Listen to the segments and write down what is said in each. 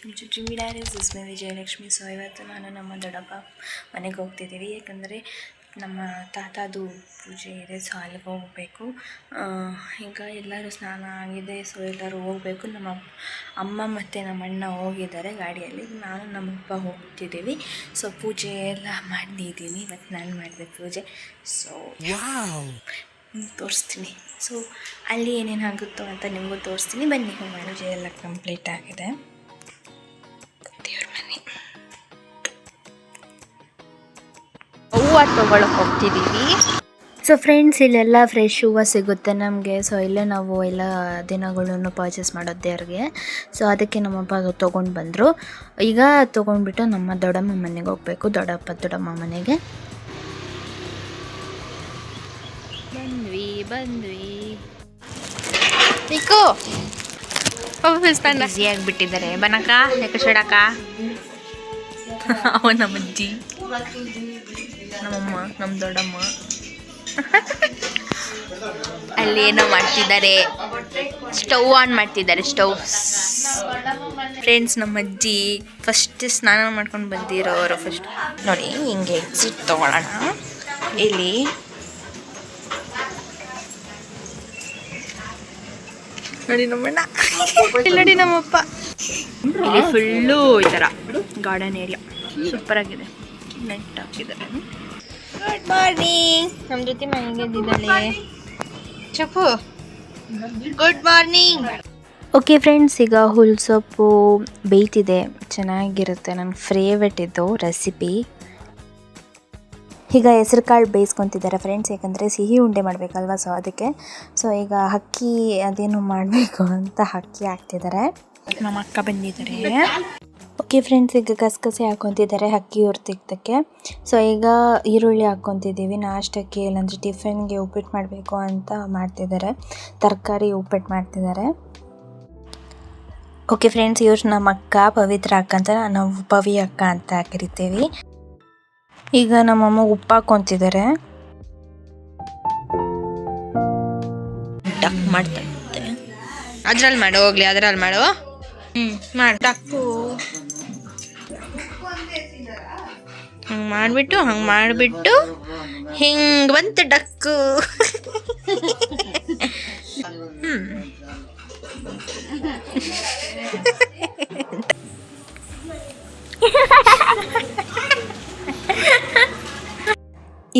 Welcome to dreamy diaries. This my Vijayalakshmi. So ಇವತ್ತು ನಾನು ನಮ್ಮ ದೊಡ್ಡಪ್ಪ ಮನೆಗೆ ಹೋಗ್ತಿದ್ದೀವಿ, ಯಾಕಂದರೆ ನಮ್ಮ ತಾತದು ಪೂಜೆ ಇದೆ. ಸೊ ಅಲ್ಲಿಗೆ ಹೋಗಬೇಕು. ಈಗ ಎಲ್ಲರೂ ಸ್ನಾನ ಆಗಿದೆ. ಸೊ ಎಲ್ಲರೂ ಹೋಗಬೇಕು. ನಮ್ಮ ಅಮ್ಮ ಮತ್ತು ನಮ್ಮ ಅಣ್ಣ ಹೋಗಿದ್ದಾರೆ ಗಾಡಿಯಲ್ಲಿ. ನಾನು ನಮ್ಮಪ್ಪ ಹೋಗ್ತಿದ್ದೀವಿ. ಸೊ ಪೂಜೆ ಎಲ್ಲ ಮಾಡಿದ್ದೀನಿ. ಇವತ್ತು ನಾನು ಮಾಡಿದೆ ಪೂಜೆ. ಸೊ ತೋರಿಸ್ತೀನಿ. ಸೊ ಅಲ್ಲಿ ಏನೇನು ಆಗುತ್ತೋ ಅಂತ ನಿಮಗೂ ತೋರಿಸ್ತೀನಿ. ಬನ್ನಿ, ಪೂಜೆ ಎಲ್ಲ ಕಂಪ್ಲೀಟ್ ಆಗಿದೆ. ದೇವ್ರ ಮನೆ ಹೂವು ತೊಗೊಳಕ್ಕೆ ಹೋಗ್ತಿದ್ದೀವಿ. ಸೊ ಫ್ರೆಂಡ್ಸ್, ಇಲ್ಲೆಲ್ಲ ಫ್ರೆಶ್ ಹೂವು ಸಿಗುತ್ತೆ ನಮಗೆ. ಸೊ ಇಲ್ಲೇ ನಾವು ಎಲ್ಲ ದಿನಗಳನ್ನು ಪರ್ಚೇಸ್ ಮಾಡೋದು ದೇವ್ರಿಗೆ. ಸೊ ಅದಕ್ಕೆ ನಮ್ಮಪ್ಪ ತೊಗೊಂಡು ಬಂದರು. ಈಗ ತೊಗೊಂಡ್ಬಿಟ್ಟು ನಮ್ಮ ದೊಡ್ಡಮ್ಮ ಮನೆಗೆ ಹೋಗಬೇಕು. ದೊಡ್ಡಮ್ಮ ಮನೆಗೆ ಬಂದ್ವಿ. ನಿಕ್ಕು ಬಿಸಿ ಆಗಿಬಿಟ್ಟಿದ್ದಾರೆ. ಬನಕ ಯಾಕೆ ಶೇಡಕ ಅವ ನಮ್ಮ ಅಜ್ಜಿ, ನಮ್ಮಮ್ಮ, ನಮ್ಮ ದೊಡ್ಡಮ್ಮ ಅಲ್ಲಿ ಏನೋ ಮಾಡ್ತಿದ್ದಾರೆ. ಸ್ಟವ್ ಆನ್ ಮಾಡ್ತಿದ್ದಾರೆ. ಸ್ಟವ್ ಫ್ರೆಂಡ್ಸ್, ನಮ್ಮ ಅಜ್ಜಿ ಫಸ್ಟ್ ಸ್ನಾನ ಮಾಡ್ಕೊಂಡು ಬಂದಿರೋರು. ಫಸ್ಟ್ ನೋಡಿ, ಹಿಂಗೆ ಎಕ್ಸಿಟ್ ತೊಗೊಳ್ಳೋಣ. ಇಲ್ಲಿ ನೋಡಿ ನಮ್ಮಣ್ಣ, ಇಲ್ಲಿ ನೋಡಿ ನಮ್ಮಪ್ಪ. ಇಲ್ಲಿ ಫುಲ್ಲು ಈ ಥರ ಗಾರ್ಡನ್ ಏರಿಯಾ ಸೂಪರ್ ಆಗಿದೆ. ನೆಟ್ ಹಾಕಿದ್ದಾರೆ. Good morning. ನಮ್ಮ ಜೊತೆ ಮನೆಗೆ ಇದ್ದಿದ್ದಾಳೆ Chappu. Good morning. Okay friends, ಈಗ ಹುಲ್ಸೊಪ್ಪು ಬೇಯ್ತಿದೆ. ಚೆನ್ನಾಗಿರುತ್ತೆ. ನನ್ನ ಫೇವ್ರೆಟ್ ಇದು ರೆಸಿಪಿ. ಈಗ ಹೆಸರು ಕಾಳು ಬೇಯಿಸ್ಕೊತಿದ್ದಾರೆ ಫ್ರೆಂಡ್ಸ್, ಯಾಕಂದರೆ ಸಿಹಿ ಉಂಡೆ ಮಾಡಬೇಕಲ್ವ. ಸೊ ಅದಕ್ಕೆ ಈಗ ಅಕ್ಕಿ ಅದೇನು ಮಾಡಬೇಕು ಅಂತ ಅಕ್ಕಿ ಹಾಕ್ತಿದ್ದಾರೆ. ನಮ್ಮ ಅಕ್ಕ ಬಂದಿದ್ದಾರೆ. ಓಕೆ ಫ್ರೆಂಡ್ಸ್, ಈಗ ಗಸಗಸೆ ಹಾಕ್ಕೊತಿದ್ದಾರೆ ಅಕ್ಕಿ ಹುರ್ತಿದ್ದಕ್ಕೆ. ಸೊ ಈಗ ಈರುಳ್ಳಿ ಹಾಕ್ಕೊತಿದ್ದೀವಿ. ನಾಷ್ಟಕ್ಕೆ ಇಲ್ಲಾಂದರೆ ಟಿಫಿನ್ಗೆ ಉಪ್ಪಿಟ್ಟು ಮಾಡಬೇಕು ಅಂತ ಮಾಡ್ತಿದ್ದಾರೆ. ತರಕಾರಿ ಉಪ್ಪಿಟ್ಟು ಮಾಡ್ತಿದ್ದಾರೆ. ಓಕೆ ಫ್ರೆಂಡ್ಸ್, ಇವ್ರು ನಮ್ಮ ಅಕ್ಕ ಪವಿತ್ರ ಅಕ್ಕ ಅಂತ, ನಾವು ಪವಿ ಅಕ್ಕ ಅಂತ ಕರಿತೀವಿ. ಈಗ ನಮ್ಮಮ್ಮ ಉಪ್ಪು ಹಾಕ್ಕೊತಿದ್ದಾರೆ. ಡಕ್ ಮಾಡ್ತಾ ಇರುತ್ತೆ. ಅದ್ರಲ್ಲಿ ಮಾಡು, ಹೋಗ್ಲಿ ಅದ್ರಲ್ಲಿ ಮಾಡು. ಮಾಡಿ ಡಕ್ಕು ಹಂಗೆ ಮಾಡಿಬಿಟ್ಟು ಹಿಂಗೆ ಬಂತು ಡಕ್ಕು.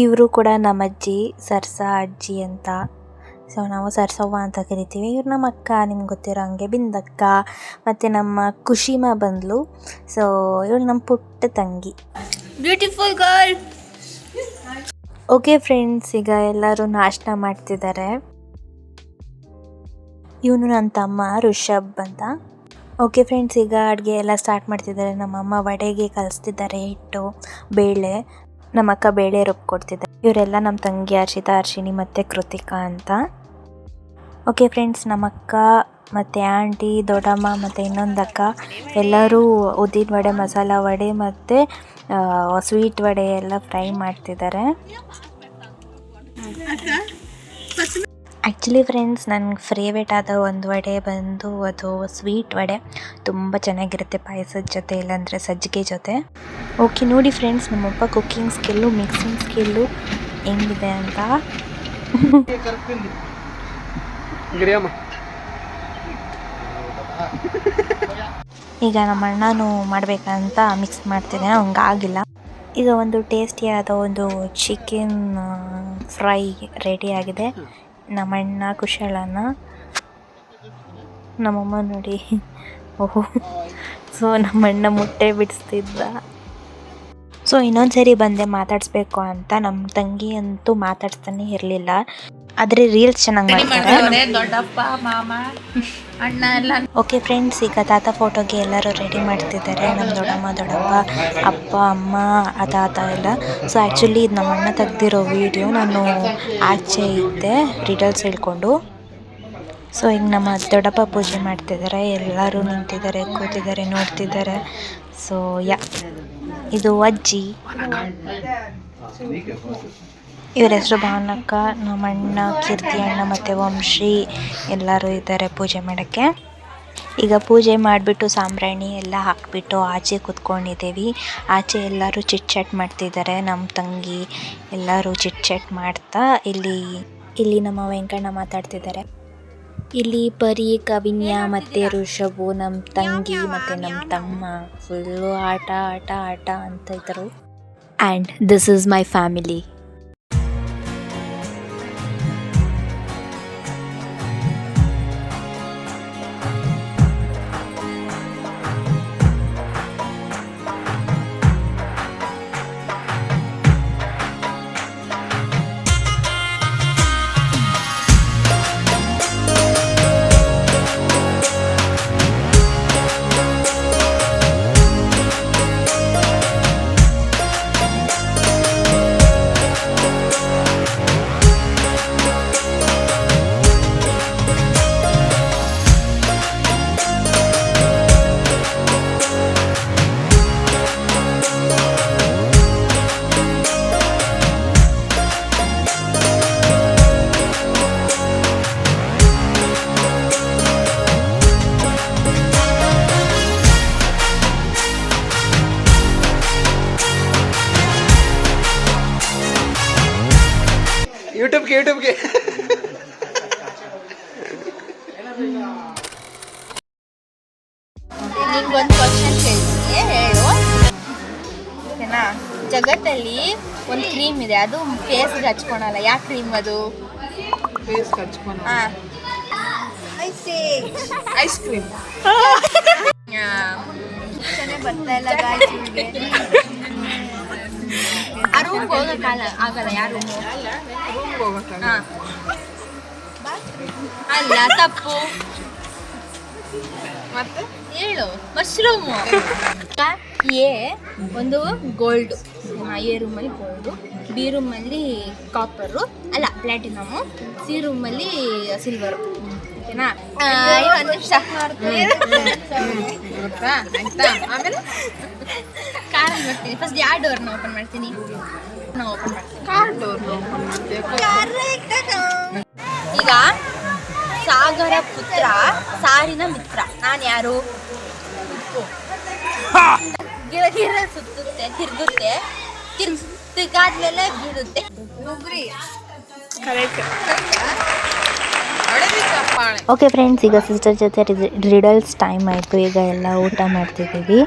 ಇವರು ಕೂಡ ನಮ್ಮ ಅಜ್ಜಿ, ಸರ್ಸಾ ಅಜ್ಜಿ ಅಂತ. ಸೊ ನಾವು ಸರ್ಸವ್ವ ಅಂತ ಕರಿತೀವಿ. ಇವ್ರು ನಮ್ಮ ಅಕ್ಕ, ನಿಮ್ಗೆ ಗೊತ್ತಿರೋ ಹಂಗೆ ಬಿಂದಕ್ಕ. ಮತ್ತು ನಮ್ಮ ಖುಷಿಮಾ ಬಂದ್ಲು. ಸೊ ಇವಳು ನಮ್ಮ ಪುಟ್ಟ ತಂಗಿ. Beautiful girl. ಓಕೆ ಫ್ರೆಂಡ್ಸ್, ಈಗ ಎಲ್ಲರೂ ನಾಷ್ಟ ಮಾಡ್ತಿದ್ದಾರೆ. ಇವನು ನನ್ನ ತಮ್ಮ ಋಷಭ್ ಅಂತ. ಓಕೆ ಫ್ರೆಂಡ್ಸ್, ಈಗ ಅಡುಗೆ ಎಲ್ಲ ಸ್ಟಾರ್ಟ್ ಮಾಡ್ತಿದ್ದಾರೆ. ನಮ್ಮಮ್ಮ ವಡೆಗೆ ಕಲಿಸ್ತಿದ್ದಾರೆ ಹಿಟ್ಟು, ಬೇಳೆ. ನಮ್ಮ ಅಕ್ಕ ಬೇಳೆ ರುಬ್ಕೊಡ್ತಿದ್ದಾರೆ. ಇವರೆಲ್ಲ ನಮ್ಮ ತಂಗಿ ಅರ್ಷಿನಿ ಮತ್ತು ಕೃತಿಕಾ ಅಂತ. ಓಕೆ ಫ್ರೆಂಡ್ಸ್, ನಮ್ಮ ಅಕ್ಕ ಮತ್ತು ಆಂಟಿ, ದೊಡ್ಡಮ್ಮ ಮತ್ತು ಇನ್ನೊಂದು ಅಕ್ಕ ಎಲ್ಲರೂ ಉದ್ದಿನ ವಡೆ, ಮಸಾಲ ವಡೆ ಮತ್ತು ಸ್ವೀಟ್ ವಡೆ ಎಲ್ಲ ಫ್ರೈ ಮಾಡ್ತಿದ್ದಾರೆ. ಆ್ಯಕ್ಚುಲಿ ಫ್ರೆಂಡ್ಸ್, ನನಗೆ ಫೇವ್ರೇಟ್ ಆದ ಒಂದು ವಡೆ ಬಂದು ಅದು ಸ್ವೀಟ್ ವಡೆ. ತುಂಬ ಚೆನ್ನಾಗಿರುತ್ತೆ ಪಾಯಸದ ಜೊತೆ, ಇಲ್ಲಾಂದರೆ ಸಜ್ಜಿಗೆ ಜೊತೆ. ಓಕೆ ನೋಡಿ ಫ್ರೆಂಡ್ಸ್, ನಮ್ಮಪ್ಪ ಕುಕ್ಕಿಂಗ್ ಸ್ಕಿಲ್ಲು, ಮಿಕ್ಸಿಂಗ್ ಸ್ಕಿಲ್ಲು ಹೆಂಗಿದೆ ಅಂತ. ಈಗ ನಮ್ಮ ಅಣ್ಣನೂ ಮಾಡಬೇಕಂತ ಮಿಕ್ಸ್ ಮಾಡ್ತಿದ್ದೇನೆ, ಹಂಗಾಗಿಲ್ಲ. ಈಗ ಒಂದು ಟೇಸ್ಟಿಯಾದ ಒಂದು ಚಿಕನ್ ಫ್ರೈ ರೆಡಿಯಾಗಿದೆ. ನಮ್ಮಣ್ಣ ಕುಶಲನ, ನಮ್ಮಮ್ಮ ನೋಡಿ. ಓಹೋ, ಸೊ ನಮ್ಮಣ್ಣ ಮುಟ್ಟೆ ಬಿಡಿಸ್ತಿದ್ದ. ಸೊ ಇನ್ನೊಂದು ಸರಿ ಬಂದೆ ಮಾತಾಡಿಸ್ಬೇಕು ಅಂತ. ನಮ್ಮ ತಂಗಿ ಅಂತೂ ಮಾತಾಡ್ತಾನೆ ಇರಲಿಲ್ಲ, ಆದರೆ ರೀಲ್ಸ್ ಚೆನ್ನಾಗಿ ಮಾಡ್ತಾರೆ. ದೊಡ್ಡಪ್ಪ, ಮಾಮ, ಅಣ್ಣ ಎಲ್ಲ. ಓಕೆ ಫ್ರೆಂಡ್ಸ್, ಈಗ ತಾತ ಫೋಟೋಗೆ ಎಲ್ಲರೂ ರೆಡಿ ಮಾಡ್ತಿದ್ದಾರೆ. ನಮ್ಮ ದೊಡ್ಡಪ್ಪ, ಅಪ್ಪ, ಅಮ್ಮ, ತಾತ ಎಲ್ಲ. ಸೊ ಆ್ಯಕ್ಚುಲಿ ಇದು ನಮ್ಮ ಅಣ್ಣ ತೆಗ್ದಿರೋ ವಿಡಿಯೋ. ನಾನು ಆಚೆ ಇದ್ದೆ ರಿಡಲ್ಸ್ ಹೇಳ್ಕೊಂಡು. ಸೊ ಈಗ ನಮ್ಮ ದೊಡ್ಡಪ್ಪ ಪೂಜೆ ಮಾಡ್ತಿದ್ದಾರೆ. ಎಲ್ಲರೂ ನಿಂತಿದ್ದಾರೆ, ಕೂತಿದ್ದಾರೆ, ನೋಡ್ತಿದ್ದಾರೆ. ಸೊ ಇದು ಅಜ್ಜಿ. ಇವರ ಹೆಸರು ಭಾವನಕ್ಕ. ನಮ್ಮ ಅಣ್ಣ, ಕೀರ್ತಿ ಅಣ್ಣ ಮತ್ತು ವಂಶಿ ಎಲ್ಲರೂ ಇದ್ದಾರೆ ಪೂಜೆ ಮಾಡೋಕ್ಕೆ. ಈಗ ಪೂಜೆ ಮಾಡಿಬಿಟ್ಟು ಸಾಂಬ್ರಾಣಿ ಎಲ್ಲ ಹಾಕಿಬಿಟ್ಟು ಆಚೆ ಕೂತ್ಕೊಂಡಿದ್ದೀವಿ. ಆಚೆ ಎಲ್ಲರೂ ಚಿಟ್ ಚಾಟ್ ಮಾಡ್ತಿದ್ದಾರೆ. ನಮ್ಮ ತಂಗಿ ಎಲ್ಲರೂ ಚಿಟ್ ಚಾಟ್ ಮಾಡ್ತಾ ಇಲ್ಲಿ ನಮ್ಮ ವೆಂಕಣ್ಣ ಮಾತಾಡ್ತಿದ್ದಾರೆ. ಇಲ್ಲಿ ಪರಿ, ಕವಿನ್ಯ ಮತ್ತು ಋಷಭು, ನಮ್ಮ ತಂಗಿ ಮತ್ತು ನಮ್ಮ ತಮ್ಮ ಫುಲ್ಲು ಆಟ ಆಟ ಆಟ ಅಂತ ಇದ್ದರು. And this is my family. ಯೂಟ್ಯೂಬ್ಗೆ ನಿಂಗೊಂದು ಕ್ವಶನ್ ಕೇಳ್ತೀನಿ, ಹೇಳು. ಓಕೆನಾ? ಜಗತ್ತಲ್ಲಿ ಒಂದು ಕ್ರೀಮ್ ಇದೆ, ಅದು ಫೇಸ್ಗೆ ಹಚ್ಕೊಳಲ್ಲ. ಯಾವ ಕ್ರೀಮ್ ಅದು? ಫೇಸ್ಗೆ ಹಚ್ಕೊಳ. Ice cream. ಬರ್ತಾ ಇಲ್ಲ. ಆ ರೂಮ್ಗೆ ಹೋಗಕ್ಕಾಗಲ್ಲ. ಯಾವ ರೂಮು? ರೂಮ್ಗೆ ಹೋಗಕ್ಕ. ಅಲ್ಲ, ತಪ್ಪು. ಮತ್ತೆ ಹೇಳು. ಮಶ್ರೂಮು. ಎ ಒಂದು ಗೋಲ್ಡು, ಎ ರೂಮಲ್ಲಿ ಗೋಲ್ಡು, ಬಿ ರೂಮಲ್ಲಿ ಕಾಪರು ಅಲ್ಲ ಪ್ಲಾಟಿನಮು, ಸಿ ರೂಮಲ್ಲಿ ಸಿಲ್ವರು. ಓಕೆನಾ? ಒಂದು ನಿಮಿಷ ಗೊತ್ತಾ? ಆಯ್ತಾ? ಆಮೇಲೆ ಕಾರ್ ಮಾಡ್ತೀನಿ. ಫಸ್ಟ್ ಯಾವ ಡೋರ್ನ ಓಪನ್ ಮಾಡ್ತೀನಿ? ಓಪನ್ ಮಾಡ್ತೀನಿ. ಕಾರ್ ಡೋರ್ನ ಓಪನ್ ಮಾಡ್ತೀವಿ. ಈಗ ಸಾಗರ ಪುತ್ರ, ಸಾರಿನ ಮಿತ್ರ. ನಾನು ಯಾರು? ಗಿರ ಸುತ್ತುತ್ತೆ, ತಿರ್ಗಾದ್ಮೇಲೆ ಬೀಳುತ್ತೆ. ಓಕೆ ಫ್ರೆಂಡ್ಸ್, ಈಗ ಸಿಸ್ಟರ್ ಜೊತೆ ರಿಡಲ್ಸ್ ಟೈಮ್ ಆಯಿತು. ಈಗ ಎಲ್ಲ ಊಟ ಮಾಡ್ತಿದ್ದೀವಿ.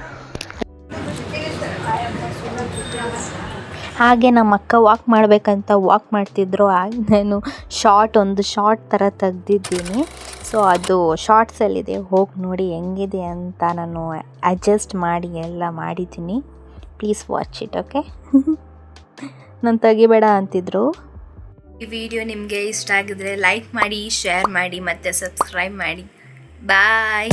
ಹಾಗೆ ನಮ್ಮ ಅಕ್ಕ ವಾಕ್ ಮಾಡಬೇಕಂತ ವಾಕ್ ಮಾಡ್ತಿದ್ರು. ನಾನು ಒಂದು ಶಾರ್ಟ್ ಥರ ತೆಗ್ದಿದ್ದೀನಿ. ಸೊ ಅದು ಶಾರ್ಟ್ಸಲ್ಲಿದೆ, ಹೋಗಿ ನೋಡಿ ಹೆಂಗಿದೆ ಅಂತ ನಾನು ಅಡ್ಜಸ್ಟ್ ಮಾಡಿ ಎಲ್ಲ ಮಾಡಿದ್ದೀನಿ. Please watch it. ಓಕೆ, ನಾನು ತೆಗಿಬೇಡ ಅಂತಿದ್ರು. ಈ ವಿಡಿಯೋ ನಿಮಗೆ ಇಷ್ಟ ಆಗಿದ್ರೆ ಲೈಕ್ ಮಾಡಿ, ಶೇರ್ ಮಾಡಿ ಮತ್ತು ಸಬ್ಸ್ಕ್ರೈಬ್ ಮಾಡಿ. ಬಾಯ್.